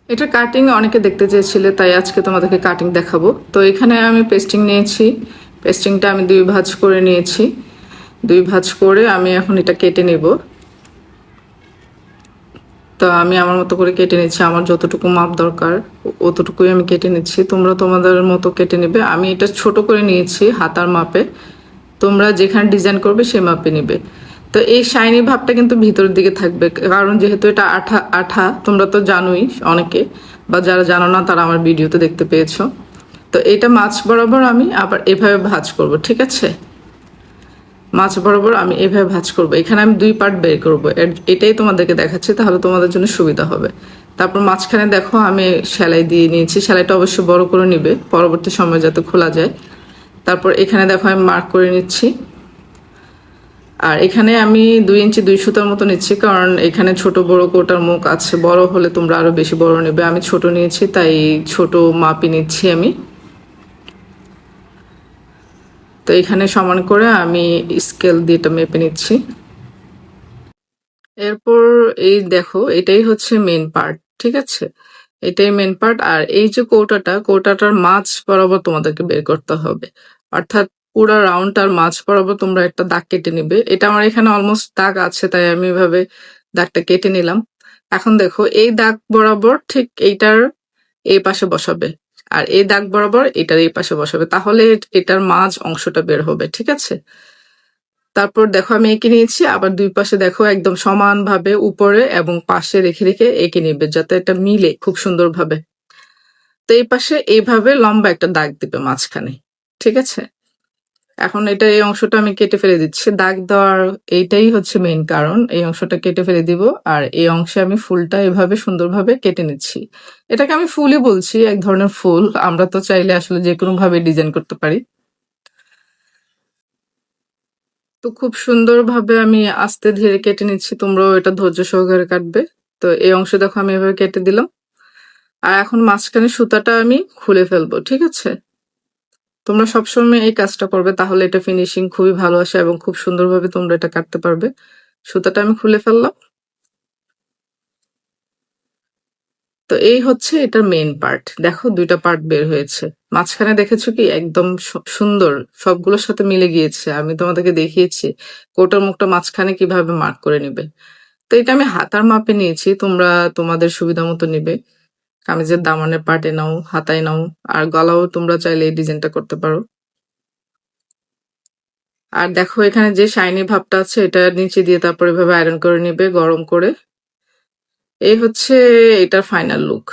এটা কাটিং অনেকে দেখতে চেয়েছিলে, তাই আজকে তোমাদেরকে কাটিং দেখাবো। তো এখানে আমি পেস্টিং নিয়েছি, পেস্টিংটা আমি 2 ভাঁজ করে নিয়েছি। 2 ভাঁজ করে আমি এখন এটা কেটে নেব। তো আমি আমার মতো করে কেটে নিচ্ছি, আমার যতটুকু মাপ দরকার অতটুকুই আমি কেটে নিচ্ছি। তোমরা তোমাদের মতো কেটে নেবে। আমি এটা ছোট করে নিয়েছি হাতার মাপে, তোমরা যেখানে ডিজাইন করবে সেই মাপে নিবে। তো এই শাইনি ভাবটা কিন্তু ভিতরের দিকে থাকবে, কারণ যেহেতু এটা আঠা আঠা, তোমরা তো জানোই অনেকে, বা যারা জানো না তারা আমার ভিডিওতে দেখতে পেয়েছো। তো এটা মাছ বরাবর আমি আবার এভাবে ভাঁজ করব, ঠিক আছে? মাছ বরাবর আমি এভাবে ভাঁজ করব। এখানে আমি 2 পার্ট বের করব, এটাই তোমাদেরকে দেখাচ্ছি, তাহলে তোমাদের জন্য সুবিধা হবে। তারপর মাঝখানে দেখো আমি সেলাই দিয়ে নিয়েছি, সেলাইটা অবশ্যই বড় করে নিবে পরবর্তী সময় যাতে খোলা যায়। তারপর এখানে দেখো আমি মার্ক করে নিচ্ছি। আর এখানে আমি 2 ইঞ্চি 2 সুতার মতো নিচ্ছি, কারণ এখানে ছোট বড় কোটার মুখ আছে, বড় হলে তোমরা আরো বেশি বড় নেবে। আমি ছোট নিয়েছি, তাই ছোট মাপই নিচ্ছি আমি। তো এখানে সমান করে আমি স্কেল দিয়ে এটা মেপে নিচ্ছি। এরপর এই দেখো, এটাই হচ্ছে মেন পার্ট, ঠিক আছে? এটাই মেন পার্ট। আর এই যে কৌটাটার মাঝ বরাবর তোমাদেরকে বের করতে হবে, অর্থাৎ পুরো রাউন্ডটার মাঝ বরাবর তোমরা একটা দাগ কেটে নিবে। এটা আমার এখানে অলমোস্ট দাগ আছে, তাই আমি এভাবে দাগটা কেটে নিলাম। এখন দেখো এই দাগ বরাবর ঠিক এইটার এই পাশে বসাবে, আর এই দাগ বরাবর এটার এই পাশে বসাবে, তাহলে এটার মাঝ অংশটা বের হবে, ঠিক আছে? তারপর দেখো আমি এঁকে নিয়েছি, আবার 2 পাশে দেখো একদম সমানভাবে উপরে এবং পাশে রেখে রেখে এঁকে নিবে, যাতে এটা মিলে খুব সুন্দরভাবে। তো এই পাশে এইভাবে লম্বা একটা দাগ দিবে মাঝখানে, ঠিক আছে? এখন এটা এই অংশটা আমি কেটে ফেলে দিচ্ছি। দাগ দেওয়ার এইটাই হচ্ছে মেইন কারণ, এই অংশটা কেটে ফেলে দিব। আর এই অংশে আমি ফুলটা এভাবে সুন্দরভাবে কেটে নিচ্ছি। এটাকে আমি ফুলই বলছি, এক ধরনের ফুল। আমরা তো চাইলে আসলে যে কোনো ভাবে ডিজাইন করতে পারি। তো খুব সুন্দরভাবে আমি আস্তে ধীরে কেটে নিচ্ছি, তোমরাও এটা ধৈর্য সহকারে কাটবে। তো এই অংশ দেখো আমি এভাবে কেটে দিলাম। আর এখন মাঝখানে সুতাটা আমি খুলে ফেলবো, ঠিক আছে? তোমরা সবসময় এই কাজটা করবে, তাহলে এটা ফিনিশিং খুবই ভালো আসে এবং খুব সুন্দরভাবে তোমরা এটা কাটতে পারবে। সুতাটা আমি খুলে ফেললাম। তো এই হচ্ছে এটার মেইন পার্ট। দেখো 2টা পার্ট বের হয়েছে। মাঝখানে দেখেছো কি একদম সুন্দর, সবগুলোর সাথে মিলে গিয়েছে। আমি তোমাদেরকে দেখিয়েছি কোটার মুখটা মাঝখানে কিভাবে মার্ক করে নিবে। তো এটা আমি হাতার মাপে নিয়েছি, তোমরা তোমাদের সুবিধা মতো নিবে। কামিজের দামানের পার্টে নাও, হাতায় নাও, আর গলাও তোমরা চাইলে এই ডিজাইনটা করতে পারো। আর দেখো এখানে যে শাইনি ভাবটা আছে, এটা নিচে দিয়ে তারপর এভাবে আয়রন করে নিবে গরম করে। এই হচ্ছে এটার ফাইনাল লুক।